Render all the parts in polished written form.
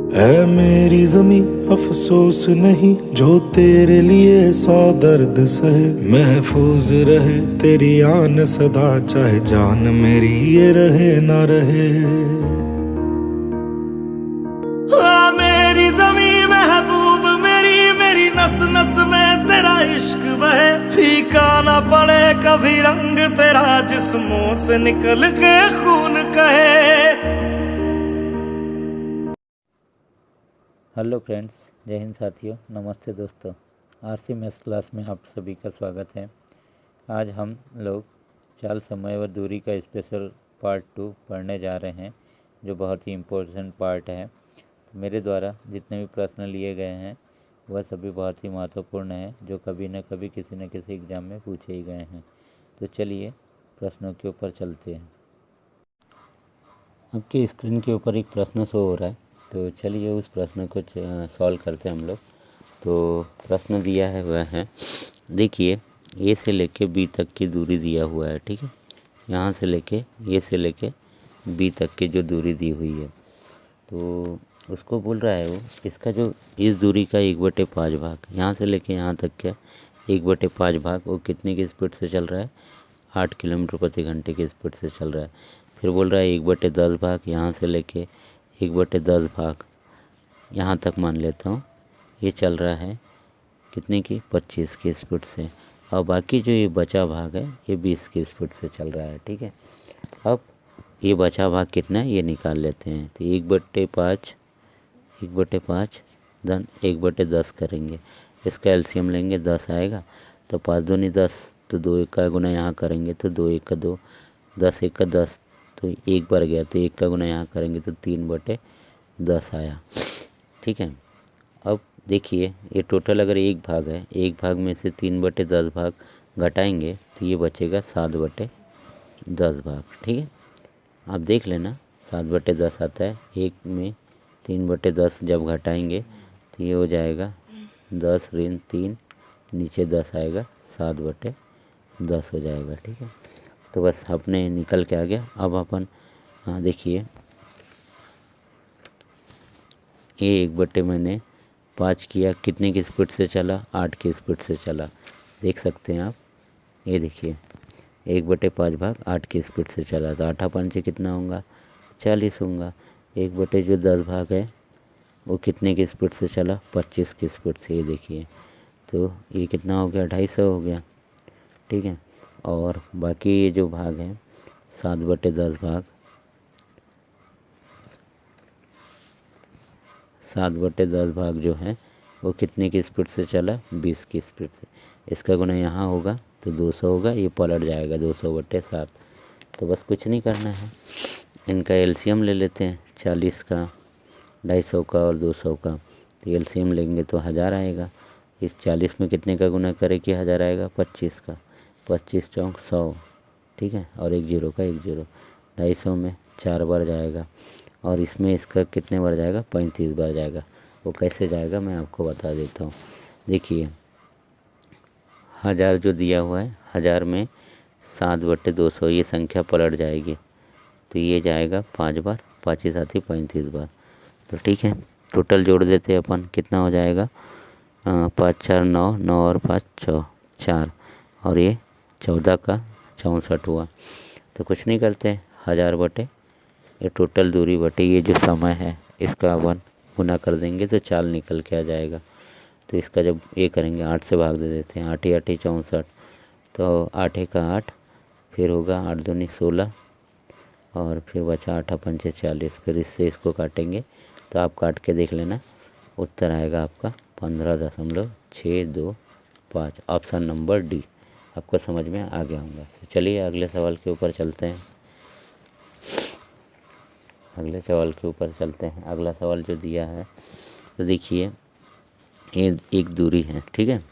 है मेरी जमी अफसोस नहीं जो तेरे लिए 100 दर्द सहे। महफूज रहे तेरी आन सदा, चाहे जान मेरी ये रहे ना रहे। मेरी जमी महबूब मेरी, मेरी नस नस में तेरा इश्क बहे। फीका ना पड़े कभी रंग तेरा, जिस्मों से निकल के खून कहे। हेलो फ्रेंड्स, जय हिंद साथियों, नमस्ते दोस्तों। आरसी मैथ्स क्लास में आप सभी का स्वागत है। आज हम लोग चाल, समय व दूरी का स्पेशल पार्ट 2 पढ़ने जा रहे हैं, जो बहुत ही इम्पोर्टेंट पार्ट है। तो मेरे द्वारा जितने भी प्रश्न लिए गए हैं वह सभी बहुत ही महत्वपूर्ण हैं, जो कभी न कभी किसी न किसी एग्ज़ाम में पूछे ही गए हैं। तो चलिए प्रश्नों के ऊपर चलते हैं। आपकी स्क्रीन के ऊपर एक प्रश्न शो हो रहा है, तो चलिए उस प्रश्न को सॉल्व करते हैं हम लोग। तो प्रश्न दिया है वह है, देखिए ए से लेके बी तक की दूरी दिया हुआ है, ठीक है। यहाँ से लेके ए से लेके बी तक की जो दूरी दी हुई है, तो उसको बोल रहा है वो, इसका जो इस दूरी का 1/5 भाग, यहाँ से लेके यहाँ तक का 1/5 भाग, वो कितने की स्पीड से चल रहा है? 8 किलोमीटर प्रति घंटे की स्पीड से चल रहा है। फिर बोल रहा है 1/10 भाग, यहाँ से लेके 1/10 भाग यहाँ तक मान लेता हूँ, ये चल रहा है कितने की? 25 की स्पीड से। और बाकी जो ये बचा भाग है ये 20 की स्पीड से चल रहा है, ठीक है। अब ये बचा भाग कितना है ये निकाल लेते हैं। तो 1/5 धन 1/10 करेंगे, इसका एलसीएम लेंगे, 10 आएगा। तो 5 दूनी 10, तो 2 का गुना यहाँ करेंगे तो 2 1 का 2, 10 1 का 10, तो 1 बार गया, तो 1 का गुना यहाँ करेंगे तो 3/10 आया, ठीक है। अब देखिए ये टोटल अगर एक भाग है, एक भाग में से 3/10 भाग घटाएंगे तो ये बचेगा 7/10 भाग, ठीक है। आप देख लेना 7/10 आता है, एक में 3/10 जब घटाएंगे तो ये हो जाएगा 10 ऋण 3, नीचे 10 आएगा, 7/10 हो जाएगा, ठीक है। तो बस अपने निकल के आ गया। अब अपन देखिए ये 1/5 किया, कितने की स्पीड से चला? 8 की स्पीड से चला, देख सकते हैं आप। ये देखिए 1/5 भाग 8 की स्पीड से चला, तो 8 पंचे कितना होगा? 40 होगा। 1/10 भाग है वो कितने की स्पीड से चला? 25 की स्पीड से। ये देखिए तो ये कितना हो गया? 250 हो गया, ठीक है। और बाकी ये जो भाग है 7/10 भाग, 7/10 भाग जो है वो कितने की स्पीड से चला? 20 की स्पीड से। इसका गुना यहाँ होगा तो 200 होगा, ये पलट जाएगा 200/7। तो बस कुछ नहीं करना है, इनका एलसीएम ले लेते हैं, 40 का, 250 का और 200 का। तो एलसीएम लेंगे तो 1000 आएगा। इस 40 में कितने का गुना करे कि 1000 आएगा? 25 का, 25 चौक 100, ठीक है। और 1 0 का 1 0, 250 में 4 बार जाएगा, और इसमें इसका कितने बार जाएगा? 35 बार जाएगा। वो कैसे जाएगा मैं आपको बता देता हूँ। देखिए 1000 जो दिया हुआ है, 1000 में 7/200 ये संख्या पलट जाएगी, तो ये जाएगा 5 बार, 5 साथ ही 35 बार। तो ठीक है, टोटल जोड़ देते हैं अपन, कितना हो जाएगा? 5 4 9, 9 और 5 4, और ये 14 का 64 हुआ। तो कुछ नहीं करते, 1000 बटे ये टोटल दूरी बटे ये जो समय है, इसका अपन गुना कर देंगे तो चाल निकल के आ जाएगा। तो इसका जब ये करेंगे 8 से भाग दे देते हैं, 8 8 64, तो 8 1 का 8, फिर होगा 8 दूनी 16, और फिर बचा 8 पंचे 40। फिर इससे इसको काटेंगे तो आप काट के देख लेना, उत्तर आएगा आपका 15.625। ऑप्शन नंबर डी आपको समझ में आ गया होगा। तो चलिए अगले सवाल के ऊपर चलते हैं। अगला सवाल जो दिया है, तो देखिए ये एक दूरी है, ठीक है।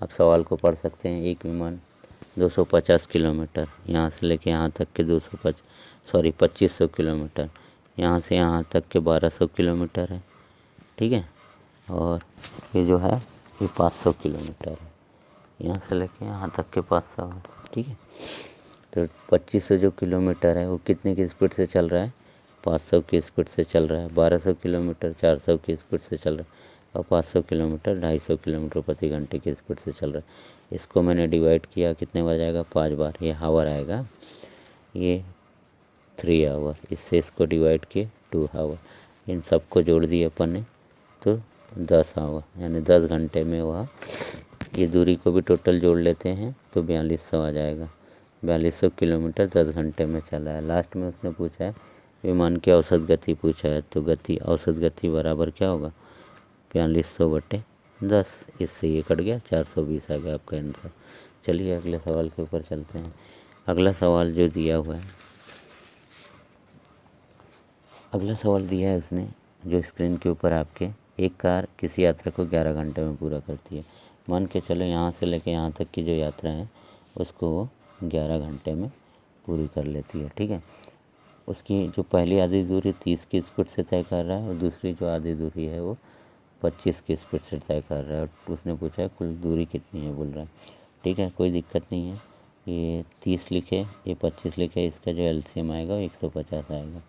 आप सवाल को पढ़ सकते हैं। एक विमान 250 किलोमीटर, यहाँ से लेके यहाँ तक के 2500 किलोमीटर, यहाँ से यहाँ तक के 1200 किलोमीटर है, ठीक है। और ये जो है ये 500 किलोमीटर है, यहाँ से लेके यहाँ तक के 500 है, ठीक है। तो 2500 जो किलोमीटर है वो कितने की स्पीड से चल रहा है? 500 की स्पीड से चल रहा है, 1200 किलोमीटर 400 की स्पीड से चल रहा है, और 500 किलोमीटर 250 किलोमीटर प्रति घंटे की स्पीड से चल रहा है। इसको मैंने डिवाइड किया, कितने बार जाएगा, 5 बार। ये हावर आएगा, ये 3 आवर। इससे इसको डिवाइड किए 2 आवर। इन सबको जोड़ दिए अपन ने तो 10 आवर, यानी 10 घंटे में वह, ये दूरी को भी टोटल जोड़ लेते हैं तो 4200 आ जाएगा। 4200 किलोमीटर 10 घंटे में चला है। लास्ट में उसने पूछा है विमान की औसत गति पूछा है, तो गति, औसत गति बराबर क्या होगा, 4200/10। इससे ये कट गया, 420 आ गया आपका आंसर। चलिए अगले सवाल के ऊपर चलते हैं। अगला सवाल जो दिया हुआ है, अगला सवाल दिया है उसने जो स्क्रीन के ऊपर आपके, एक कार किसी यात्रा को 11 घंटे में पूरा करती है। मान के चलो यहाँ से लेके यहाँ तक की जो यात्रा है उसको वो 11 घंटे में पूरी कर लेती है, ठीक है। उसकी जो पहली आधी दूरी 30 की स्पीड से तय कर रहा है और दूसरी जो आधी दूरी है वो 25 की स्पीड से तय कर रहा है। और उसने पूछा है कुल दूरी कितनी है बोल रहा है, ठीक है, कोई दिक्कत नहीं है। ये 30 लिखे, ये 25 लिखे, इसका जो एलसीएम आएगा वो 150 आएगा।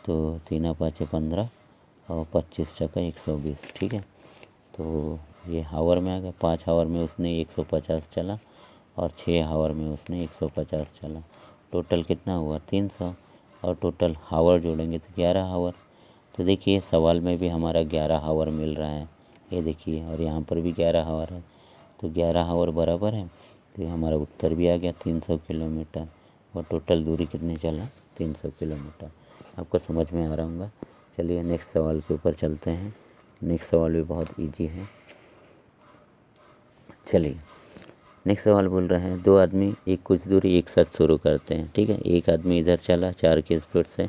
तो 3 5 15 और 25 चक्का 120, ठीक है। तो ये हावर में आ गया। 5 हावर में उसने 150 चला और 6 हावर में उसने 150 चला। टोटल कितना हुआ, 300, और टोटल हावर जोड़ेंगे तो 11 हावर। तो देखिए सवाल में भी हमारा 11 हावर मिल रहा है, ये देखिए, और यहाँ पर भी 11 हावर है, तो 11 हावर बराबर है। तो ये हमारा उत्तर भी आ गया 300 किलोमीटर, और टोटल दूरी कितनी चला, 300 किलोमीटर। आपको समझ में आ रहा होगा। चलिए नेक्स्ट सवाल के ऊपर चलते हैं। नेक्स्ट सवाल भी बहुत इजी है। चलिए नेक्स्ट सवाल बोल रहे हैं, 2 आदमी एक कुछ दूरी एक साथ शुरू करते हैं, ठीक है। एक आदमी इधर चला 4 की स्पीड से,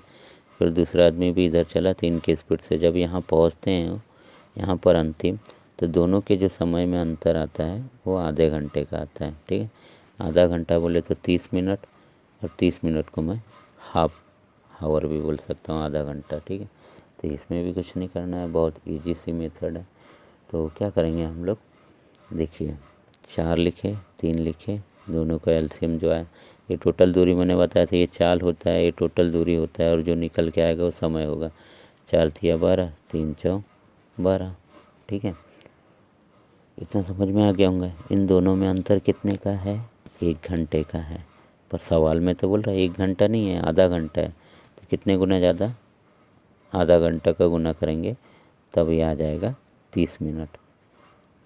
फिर दूसरा आदमी भी इधर चला 3 की स्पीड से। जब यहाँ पहुँचते हैं यहाँ पर अंतिम, तो दोनों के जो समय में अंतर आता है वो आधे घंटे का आता है, ठीक है। आधा घंटा बोले तो 30 मिनट, और 30 मिनट को मैं हाफ हावर भी बोल सकता हूँ, आधा घंटा, ठीक है। तो इसमें भी कुछ नहीं करना है, बहुत इजी सी मेथड है। तो क्या करेंगे हम लोग, देखिए 4 लिखे 3 लिखे, दोनों का एलसीएम जो है, ये टोटल दूरी मैंने बताया था, ये चाल होता है, ये टोटल दूरी होता है, और जो निकल के आएगा वो समय होगा। 4 तिया 12, 3 चौ 12, ठीक है। इतना समझ में आ गया होंगे। इन दोनों में अंतर कितने का है, 1 घंटे का है। पर सवाल में तो बोल रहा है 1 घंटा नहीं है, आधा घंटा है। तो कितने गुना ज़्यादा, आधा घंटा का गुना करेंगे तब ये आ जाएगा 30 मिनट,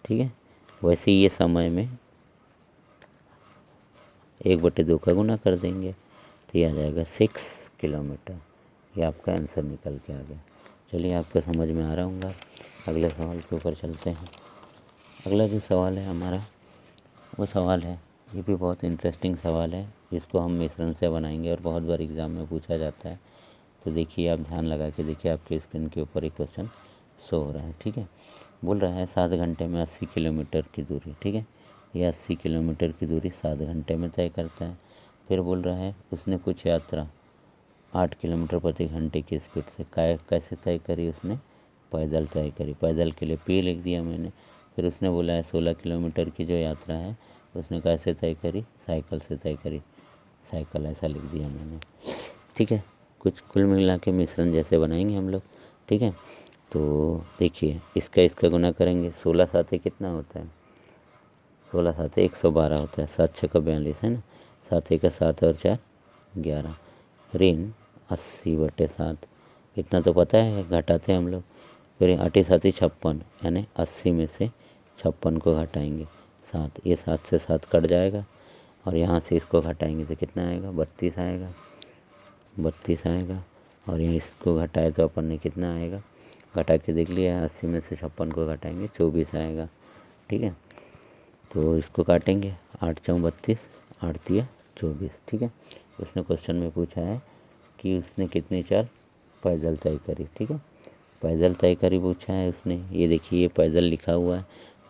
ठीक है। वैसे ही ये समय में 1/2 का गुना कर देंगे तो ये आ जाएगा 6 किलोमीटर। ये आपका आंसर निकल के आ गया। चलिए आपको समझ में आ रहा होगा। अगले सवाल के ऊपर चलते हैं। अगला जो सवाल है हमारा वो सवाल है, ये भी बहुत इंटरेस्टिंग सवाल है, इसको हम मिश्रण से बनाएंगे और बहुत बार एग्ज़ाम में पूछा जाता है। तो देखिए आप ध्यान लगा के देखिए, आपके स्क्रीन के ऊपर एक क्वेश्चन शो हो रहा है, ठीक है। बोल रहा है 7 घंटे में 80 किलोमीटर की दूरी, ठीक है। ये 80 किलोमीटर की दूरी 7 घंटे में तय करता है। फिर बोल रहा है उसने कुछ यात्रा 8 किलोमीटर प्रति घंटे की स्पीड से कैसे तय करी, उसने पैदल तय करी। पैदल के लिए P लिख दिया मैंने। फिर उसने बोला है 16 किलोमीटर की जो यात्रा है उसने कैसे तय करी, साइकिल से तय करी, साइकिल ऐसा लिख दिया मैंने, ठीक है। कुछ कुल मिला के मिश्रण जैसे बनाएंगे हम लोग, ठीक है। तो देखिए इसका गुना करेंगे, 16 साथे कितना होता है, 16 साथे 112 होता है, 7 6 42 है ना, 7 1 7 और 4 11, ऋण 80/7, इतना तो पता है, घटाते हैं हम लोग। फिर 8 7 56, यानी 80 में से 56 को घटाएंगे 7, ये 7 से 7 कट जाएगा, और यहाँ से इसको घटाएंगे तो कितना आएगा, 32 आएगा, 32 आएगा। और यहाँ इसको घटाए तो अपन ने कितना आएगा, घटा के देख लिया, 80 में से 56 को घटाएंगे 24 आएगा, ठीक है। तो इसको काटेंगे, 8 चौ 32, 8 तिया 24, ठीक है। उसने क्वेश्चन में पूछा है कि उसने कितनी चाल पैदल तय करी, ठीक है। पैदल तय करी पूछा है उसने, ये देखिए ये पैदल लिखा हुआ है,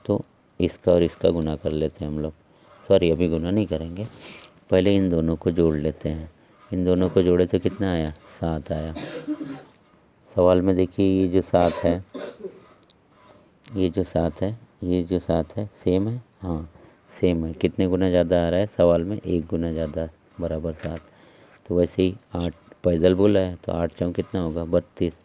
तो इसका और इसका गुना कर लेते हैं हम लोग। सॉरी अभी गुना नहीं करेंगे, पहले इन दोनों को जोड़ लेते हैं। इन दोनों को जोड़े तो कितना आया, 7 आया। सवाल में देखिए ये जो 7 है, ये जो 7 है, ये जो 7 है सेम है, हाँ सेम है। कितने गुना ज़्यादा आ रहा है सवाल में, 1 गुना ज़्यादा बराबर 7। तो वैसे ही 8 पैदल बोला है तो 8 चौक कितना होगा 32। तो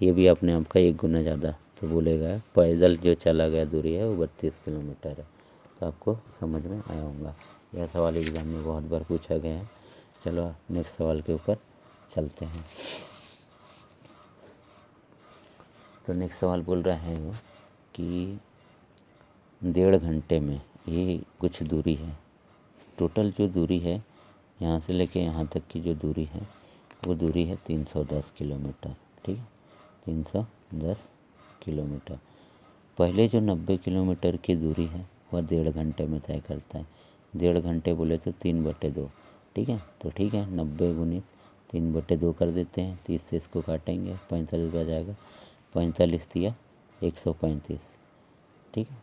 ये भी अपने आप का 1 गुना ज़्यादा, तो बोलेगा पैदल जो चला गया दूरी है वो 32 किलोमीटर है। तो आपको समझ में आया होगा। यह सवाल एग्ज़ाम में बहुत बार पूछा गया है। चलो नेक्स्ट सवाल के ऊपर चलते हैं। तो नेक्स्ट सवाल बोल रहा है वो कि 1.5 घंटे में ये कुछ दूरी है, टोटल जो दूरी है यहाँ से लेके यहाँ तक की जो दूरी है वो दूरी है 310 किलोमीटर। ठीक है, 310 किलोमीटर। पहले जो 90 किलोमीटर की दूरी है वह 1.5 घंटे में तय करता है। 1.5 घंटे बोले तो 3/2। ठीक है, तो ठीक है 90 गुणित 3/2 कर देते हैं। 30 से इसको काटेंगे 45 बच जाएगा। 45 दिया 135। ठीक है,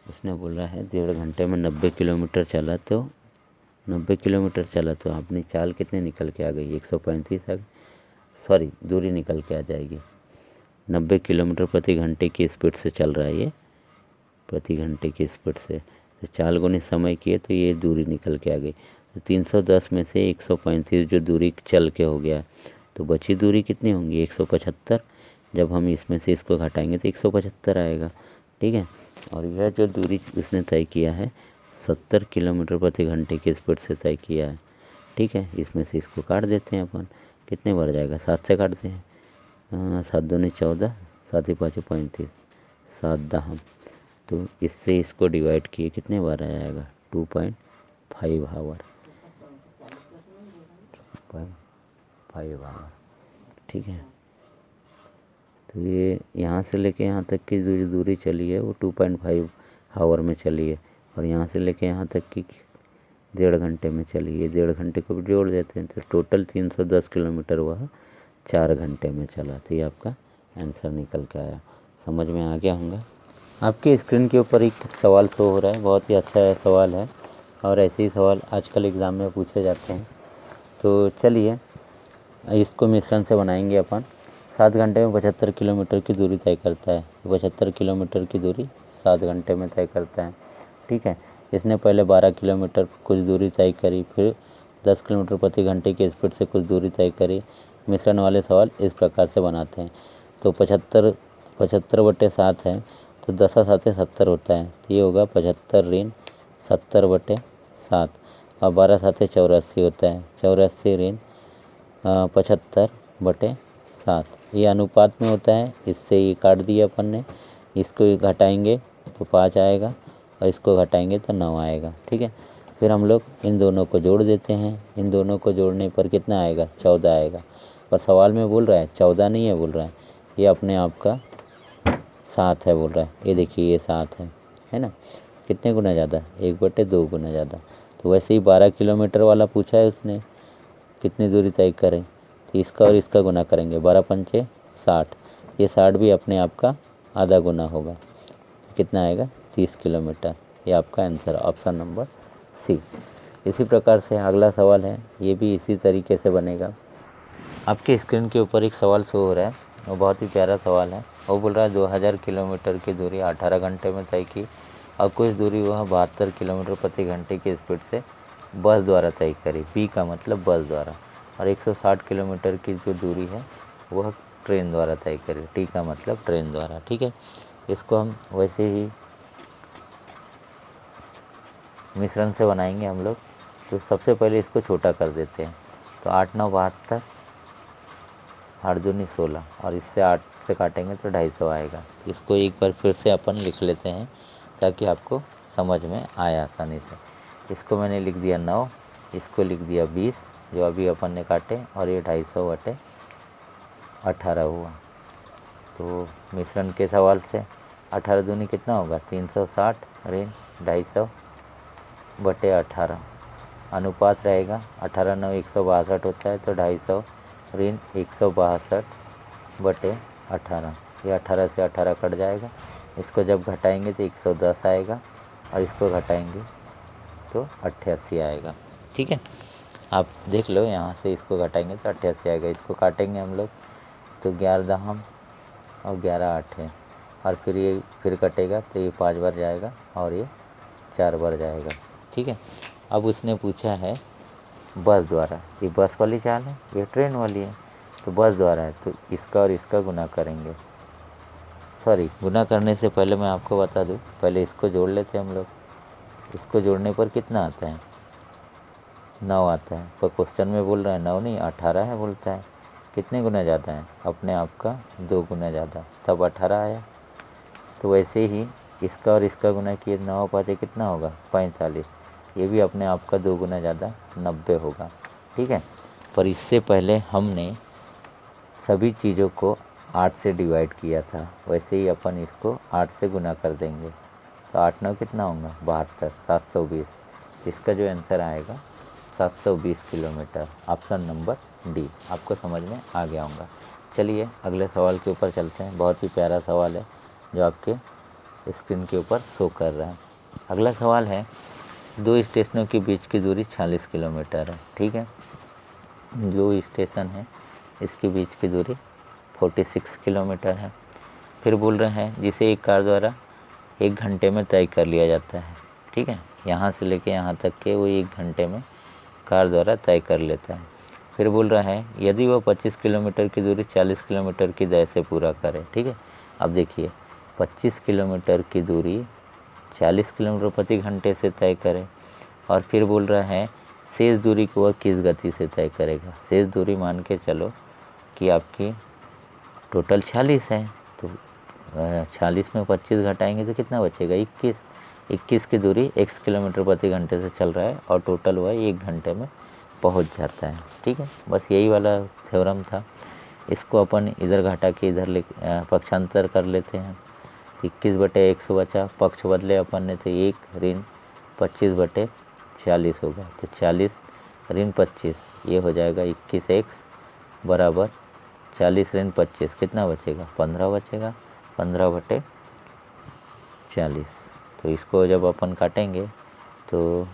उसने बोला है 1.5 घंटे में 90 किलोमीटर चला तो 90 किलोमीटर चला तो अपनी चाल कितने निकल के आ गई 135 आ गई, सॉरी दूरी निकल के आ जाएगी। 90 किलोमीटर प्रति घंटे की स्पीड से चल रहा है ये, प्रति घंटे की स्पीड से, तो चाल गुणित समय किए तो ये दूरी निकल के आ गई। तो 310 में से 135 जो दूरी चल के हो गया तो बची दूरी कितनी होंगी 175। जब हम इसमें से इसको घटाएंगे तो 175 आएगा। ठीक है, और यह जो दूरी उसने तय किया है 70 किलोमीटर प्रति घंटे की स्पीड से तय किया है। ठीक है, इसमें से इसको काट देते हैं अपन, कितने बार जाएगा 7 से काटते हैं। 7 दूनी 14, 7 ही 5 35, 7 दहम। तो इससे इसको डिवाइड किए कितने बार आ जाएगा 2.5 आवर, 2.5 आवर। ठीक है, तो ये यहाँ से लेके यहाँ तक की दूरी चली है वो 2.5 आवर में चली है, और यहाँ से लेके यहाँ तक की 1.5 घंटे में चली है। 1.5 घंटे को भी जोड़ देते हैं तो टोटल 310 किलोमीटर वह 4 घंटे में चला। तो ये आपका आंसर निकल के आया। समझ में आ गया होगा। आपके स्क्रीन के ऊपर एक सवाल शो हो रहा है, बहुत ही अच्छा सवाल है और ऐसे ही सवाल आजकल एग्ज़ाम में पूछे जाते हैं। तो चलिए इसको मिश्रण से बनाएंगे अपन। 7 घंटे में 75 किलोमीटर की दूरी तय करता है। 75 किलोमीटर की दूरी 7 घंटे में तय करता है। ठीक है, इसने पहले 12 किलोमीटर कुछ दूरी तय करी, फिर 10 किलोमीटर प्रति घंटे की स्पीड से कुछ दूरी तय करी। मिश्रण वाले सवाल इस प्रकार से बनाते हैं। तो 75/7 है तो 10 7 70 होता है, तो ये होगा 75 ऋण 70/7, और 12 7 84 होता है, 84 ऋण 75/7। ये अनुपात में होता है, इससे ये काट दिया अपन ने। इसको घटाएंगे तो 5 आएगा और इसको घटाएंगे तो 9 आएगा। ठीक है, फिर हम लोग इन दोनों को जोड़ देते हैं। इन दोनों को जोड़ने पर कितना आएगा 14 आएगा। पर सवाल में बोल रहा है 14 नहीं है, बोल रहा है ये अपने आप का 7 है बोल रहा है। ये देखिए ये 7 है ना, कितने गुना ज़्यादा 1/2 गुना ज़्यादा। तो वैसे ही 12 किलोमीटर वाला पूछा है उसने कितनी दूरी तय करें, तो इसका और इसका गुना करेंगे, 12 पंचे 60, ये 60 भी अपने आप का आधा गुना होगा, तो कितना आएगा 30 किलोमीटर। ये आपका आंसर ऑप्शन नंबर सी। इसी प्रकार से अगला सवाल है, ये भी इसी तरीके से बनेगा। आपके स्क्रीन के ऊपर एक सवाल शो हो रहा है, वो बहुत ही प्यारा सवाल है। वो बोल रहा है 2000 किलोमीटर की दूरी 18 घंटे में तय की और कुछ दूरी वह 72 किलोमीटर प्रति घंटे की स्पीड से बस द्वारा तय करी। पी का मतलब बस द्वारा। और 160 किलोमीटर की जो दूरी है वह ट्रेन द्वारा तय करी। टी का मतलब ट्रेन द्वारा। ठीक है, इसको हम वैसे ही मिश्रण से बनाएंगे हम लोग। तो सबसे पहले इसको छोटा कर देते हैं। तो 8 9 72, 8 दूनी 16, और इससे 8 से काटेंगे तो 250 आएगा। इसको एक बार फिर से अपन लिख लेते हैं ताकि आपको समझ में आए आसानी से। इसको मैंने लिख दिया 9, इसको लिख दिया 20 जो अभी अपन ने काटे, और ये 250/18 हुआ। तो मिश्रण के सवाल से 18 दूनी कितना होगा 360 ऋण 250/18। अनुपात रहेगा 18 9 162 होता है, तो 250 ऋण 162/18। ये 18 से 18 कट जाएगा। इसको जब घटाएंगे तो 110 आएगा, और इसको घटाएंगे तो 88 आएगा। ठीक है, आप देख लो यहाँ से इसको घटाएंगे तो 88 आएगा। इसको काटेंगे हम लोग तो 11 दहम और 11 8 और फिर ये फिर कटेगा तो ये 5 बार जाएगा और ये 4 बार जाएगा। ठीक है, अब उसने पूछा है बस द्वारा, ये बस वाली चाल है, ये ट्रेन वाली है, तो बस द्वारा है, तो इसका और इसका गुना करेंगे। सॉरी, गुना करने से पहले मैं आपको बता दूं, पहले इसको जोड़ लेते हैं हम लोग। इसको जोड़ने पर कितना आता है? 9 आता है, पर क्वेश्चन में बोल रहा है 9 नहीं 18 है, बोलता है। कितने गुना ज़्यादा है? अपने आप का 2 गुना ज़्यादा, तब 18 आया। तो वैसे ही इसका और इसका गुना किए, 9 पाँचे कितना होगा? 45। ये भी अपने आप का 2 गुना ज़्यादा 90 होगा, ठीक है। पर इससे पहले हमने सभी चीज़ों को 8 से डिवाइड किया था, वैसे ही अपन इसको 8 से गुना कर देंगे। तो 8 9 कितना होगा? 72, 720। इसका जो आंसर आएगा 720 किलोमीटर, ऑप्शन नंबर डी। आपको समझ में आ गया होगा। चलिए अगले सवाल के ऊपर चलते हैं। बहुत ही प्यारा सवाल है जो आपके स्क्रीन के ऊपर शो कर रहा है। अगला सवाल है, 2 स्टेशनों के बीच की दूरी 40 किलोमीटर है, ठीक है। 2 स्टेशन है, इसके बीच की दूरी 46 किलोमीटर है। फिर बोल रहे हैं जिसे एक कार द्वारा 1 घंटे में तय कर लिया जाता है, ठीक है। यहाँ से लेके यहाँ तक के वो 1 घंटे में कार द्वारा तय कर लेता है। फिर बोल रहा है यदि वह 25 किलोमीटर की दूरी 40 किलोमीटर की दर से पूरा करे, ठीक है। अब देखिए 25 किलोमीटर की दूरी 40 किलोमीटर प्रति घंटे से तय करे, और फिर बोल रहा है शेष दूरी को वह किस गति से तय करेगा। शेष दूरी मान के चलो कि आपकी टोटल 40 है, तो 40 में 25 घटाएंगे तो कितना बचेगा? 21। 21 की दूरी x किलोमीटर प्रति घंटे से चल रहा है, और टोटल वह 1 घंटे में पहुंच जाता है, ठीक है। बस यही वाला थ्योरम था। इसको अपन इधर घटा के इधर पक्षांतर कर लेते हैं। 21/100 बचा, पक्ष बदले अपन ने, तो 1 ऋण 25/40 होगा, तो 40 ऋण 25, ये हो जाएगा 21x बराबर 40 ऋण 25, कितना बचेगा? 15 बचेगा, 15/40। तो इसको जब अपन काटेंगे तो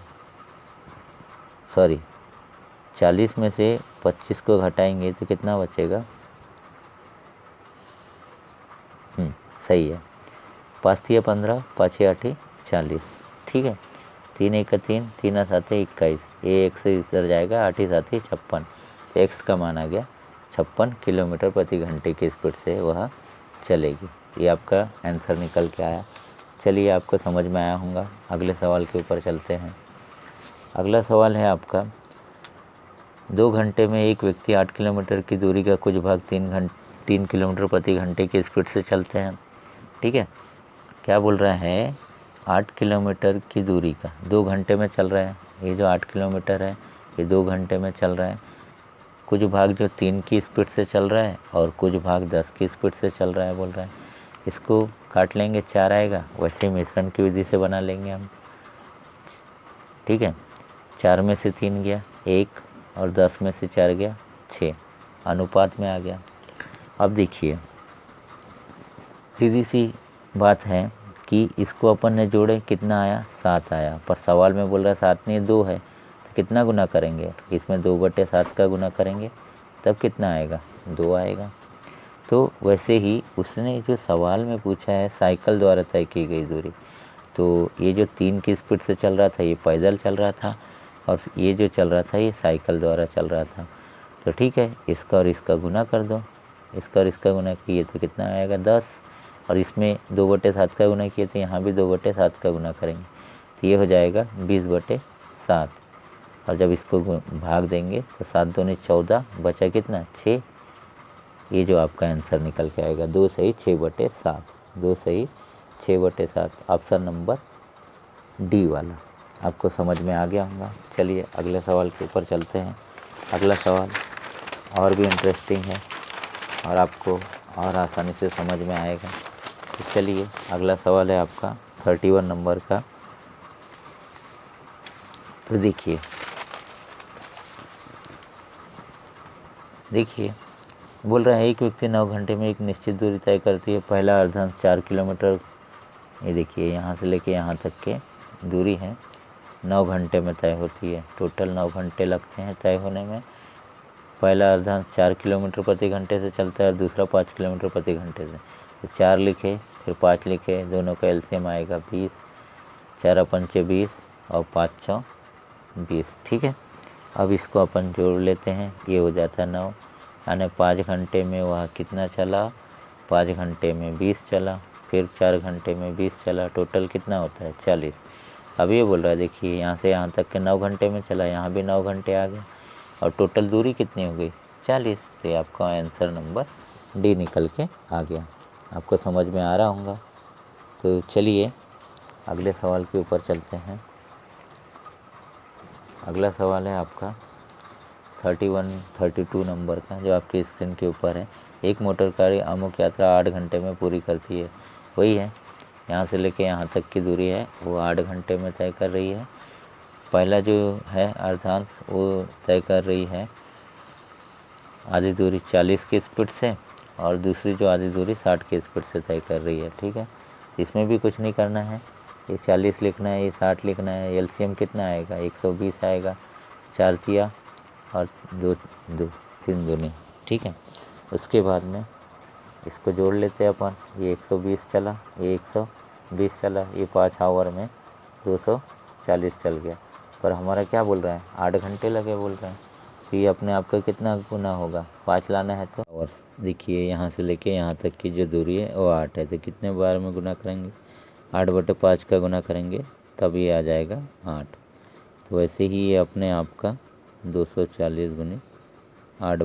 40 में से 25 को घटाएंगे तो कितना बचेगा? सही है, 5 3 15, 5 6 8 40, ठीक है। 3 1 3, 3 7 21, ये 1 से इधर जाएगा, 8 7 56, तो एक्स का मान आ गया 56 किलोमीटर प्रति घंटे की स्पीड से वह चलेगी। ये आपका आंसर निकल के आया। चलिए आपको समझ में आया होगा। अगले सवाल के ऊपर चलते हैं। अगला सवाल है आपका, 2 घंटे में एक व्यक्ति 8 किलोमीटर की दूरी का कुछ भाग 3 किलोमीटर प्रति घंटे की स्पीड से चलते हैं, ठीक है। क्या बोल रहा है? 8 किलोमीटर की दूरी का 2 घंटे में चल रहा है। ये जो 8 किलोमीटर है ये 2 घंटे में चल रहा है। कुछ भाग जो 3 की स्पीड से चल रहा है और कुछ भाग 10 की स्पीड से चल रहा है, बोल रहा है। इसको काट लेंगे, 4 आएगा, वैसे मिश्रण की विधि से बना लेंगे हम, ठीक है। 4 में से 3 गया 1, और 10 में से 4 गया 6, अनुपात में आ गया। अब देखिए सीधी सी बात है कि इसको अपन ने जोड़े, कितना आया? 7 आया, पर सवाल में बोल रहा है 7 नहीं 2 है, तो कितना गुना करेंगे? इसमें 2/7 का गुना करेंगे, तब कितना आएगा? 2 आएगा। तो वैसे ही उसने जो सवाल में पूछा है साइकिल द्वारा तय की गई दूरी, तो ये जो 3 की स्पीड से चल रहा था ये पैदल चल रहा था, और ये जो चल रहा था ये साइकिल द्वारा चल रहा था। तो ठीक है, इसका और इसका गुना कर दो, इसका और इसका गुना किए तो कितना आएगा? 10, और इसमें 2/7 का गुना किए तो यहाँ भी 2/7 का गुना करेंगे, तो ये हो जाएगा 20/7। और जब इसको भाग देंगे तो 7 दूनी 14, बचा कितना? 6। ये जो आपका आंसर निकल के आएगा 2 सही 6/7, 2 सही 6/7, ऑप्शन नंबर डी वाला। आपको समझ में आ गया होगा। चलिए अगले सवाल के ऊपर चलते हैं। अगला सवाल और भी इंटरेस्टिंग है और आपको और आसानी से समझ में आएगा। तो चलिए अगला सवाल है आपका 31 नंबर का। तो देखिए बोल रहा है एक व्यक्ति 9 घंटे में एक निश्चित दूरी तय करती है। पहला अर्धांश 4 किलोमीटर, ये देखिए यहाँ से लेके यहाँ तक के दूरी है 9 घंटे में तय होती है। टोटल 9 घंटे लगते हैं तय होने में। पहला अर्धांश 4 किलोमीटर प्रति घंटे से चलता है और दूसरा 5 किलोमीटर प्रति घंटे से। तो 4 लिखे फिर 5 लिखे, दोनों का एलसीएम आएगा 20, 4 पंचे 20 और 5 चौ 20, ठीक है। अब इसको अपन जोड़ लेते हैं, ये हो जाता है 9, यानी 5 घंटे में वह कितना चला, 5 घंटे में 20 चला, फिर 4 घंटे में 20 चला, टोटल कितना होता है 40। अब ये बोल रहा है देखिए यहाँ से यहाँ तक के 9 घंटे में चला, यहाँ भी 9 घंटे आ गए और टोटल दूरी कितनी हो गई 40। तो ये आपका आंसर नंबर डी निकल के आ गया। आपको समझ में आ रहा होगा। तो चलिए अगले सवाल के ऊपर चलते हैं। अगला सवाल है आपका 32 नंबर का, जो आपकी स्क्रीन के ऊपर है। एक मोटर कार अमुक यात्रा 8 घंटे में पूरी करती है। वही है, यहाँ से लेके यहाँ तक की दूरी है वो 8 घंटे में तय कर रही है। पहला जो है अर्धांश वो तय कर रही है आधी दूरी 40 की स्पीड से, और दूसरी जो आधी दूरी 60 की स्पीड से तय कर रही है। ठीक है, इसमें भी कुछ नहीं करना है, ये 40 लिखना है, ये 60 लिखना है। एलसीएम कितना आएगा 120 आएगा, 4 तिया और 2 3 दूनी। ठीक है, उसके बाद में इसको जोड़ लेते हैं अपन। ये 120 चला, ये 120 चला, ये 5 आवर में 240 चल गया। पर हमारा क्या बोल रहा है 8 घंटे लगे बोल रहे हैं। तो ये अपने आप का कितना गुना होगा 5 लाना है तो। और देखिए यहाँ से लेके यहाँ तक की जो दूरी है वो 8 है, तो कितने बार में गुना करेंगे 8/5 का गुना करेंगे तब ये आ जाएगा 8। तो वैसे ही ये अपने आप का 240 गुनी 8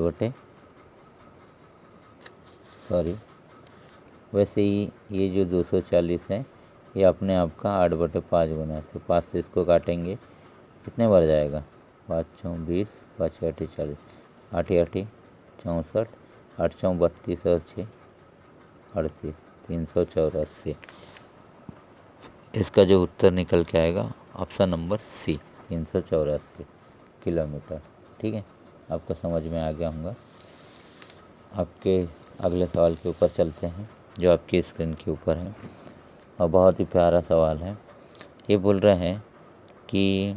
वैसे ही ये जो 240 है ये अपने आप का 8/5 गुना है। तो 5 से इसको काटेंगे कितने बार जाएगा 5 × 20, 5 × 8 = 40, 8 × 8 = 64, 8 × 32 और 6 = 38, 384। इसका जो उत्तर निकल के आएगा ऑप्शन नंबर सी 384 किलोमीटर। ठीक है, आपको समझ में आ गया होगा। आपके अगले सवाल के ऊपर चलते हैं, जो आपकी स्क्रीन के ऊपर है और बहुत ही प्यारा सवाल है। ये बोल रहे हैं कि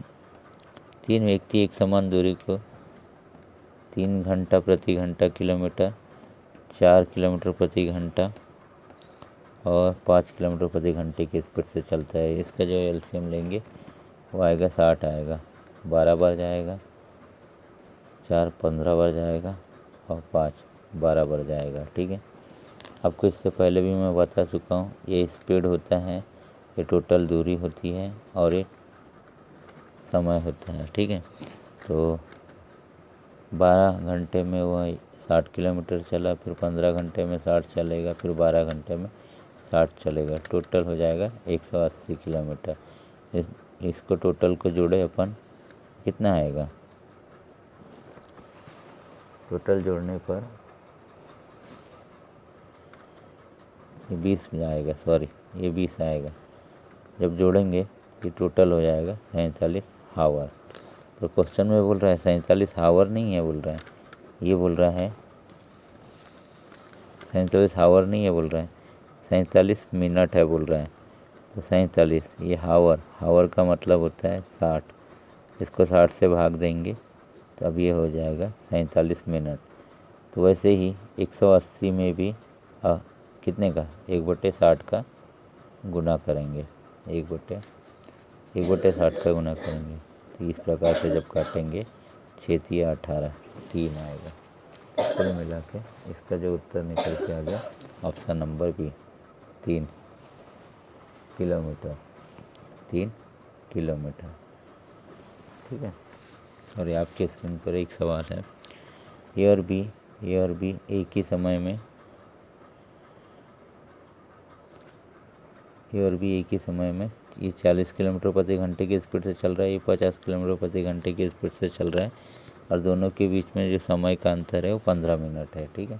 3 व्यक्ति एक समान दूरी को 3 घंटा प्रति घंटा किलोमीटर, 4 किलोमीटर प्रति घंटा और 5 किलोमीटर प्रति घंटे की स्पीड से चलता है। इसका जो एलसीएम लेंगे वो आएगा 60 आएगा, 12 बार जाएगा, 4 15 बार जाएगा और 5 12 बार जाएगा। ठीक है, आपको इससे पहले भी मैं बता चुका हूँ, ये स्पीड होता है, ये टोटल दूरी होती है और ये समय होता है। ठीक है, तो 12 घंटे में वह 60 किलोमीटर चला, फिर 15 घंटे में 60 चलेगा, फिर 12 घंटे में 60 चलेगा, टोटल हो जाएगा 180 किलोमीटर। इसको टोटल को जोड़े अपन कितना आएगा, टोटल जोड़ने पर ये 20 आएगा, ये 20 आएगा। जब जोड़ेंगे ये टोटल हो जाएगा 47 आवर। तो क्वेश्चन में बोल रहा है 47 आवर नहीं है बोल रहा है, ये बोल रहा है 47 आवर नहीं है बोल रहा है, 47 मिनट है बोल रहा है। तो 47 ये हावर का मतलब होता है 60, इसको 60 से भाग देंगे तब ये हो जाएगा 47 मिनट। तो वैसे ही 180 में भी कितने का 1/60 का गुना करेंगे, 1/60 का गुना करेंगे। तो इस प्रकार से जब काटेंगे 6 तिया 18, 3 आएगा। कुल मिला के इसका जो उत्तर निकल के आ गया option number B 3 kilometre, 3 kilometre. ठीक है, और ये आपके स्क्रीन पर एक सवाल है, ए और बी एक ही समय में ये 40 किलोमीटर प्रति घंटे की स्पीड से चल रहा है, ये 50 किलोमीटर प्रति घंटे की स्पीड से चल रहा है और दोनों के बीच में जो समय का अंतर है वो 15 मिनट है। ठीक है,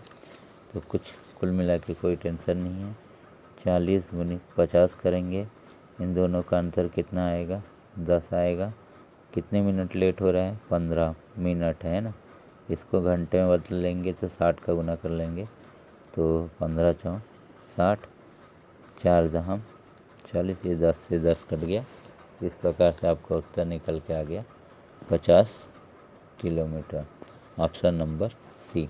तो कुल मिला के कोई टेंशन नहीं है। 40 × 50 करेंगे, इन दोनों का अंतर कितना आएगा 10 आएगा। कितने मिनट लेट हो रहा है 15 मिनट है ना, इसको घंटे में बदल लेंगे तो 60 का गुना कर लेंगे, तो 15 × 4 60, 4 × 40, ये 10 से 10 कट गया। इस प्रकार से आपका उत्तर निकल के आ गया 50 किलोमीटर, ऑप्शन नंबर सी।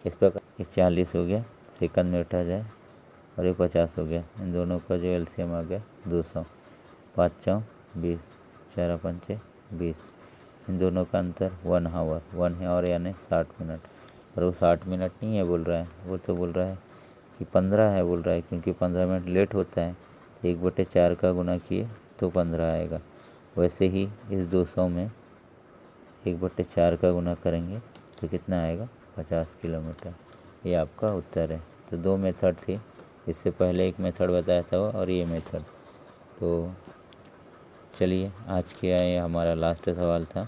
इस प्रकार ये 40 हो गया, सेकंड में उठा जाए और ये 50 हो गया, इन दोनों का जो एलसीएम आ गया 200, 5 × 20, 4 × 5 = 20, इन दोनों का अंतर 1 आवर, 1 आवर यानी 60 मिनट। और वो 60 मिनट नहीं है बोल रहा है, वो तो बोल रहा है कि 15 है बोल रहा है, क्योंकि 15 मिनट लेट होता है। तो 1/4 का गुना किए तो 15 आएगा। वैसे ही इस 200 में 1/4 का गुना करेंगे तो कितना आएगा, 50 किलोमीटर। ये आपका उत्तर है। तो 2 मेथड थी, इससे पहले एक मेथड बताया था और ये मेथड। तो चलिए आज के ये हमारा लास्ट सवाल था।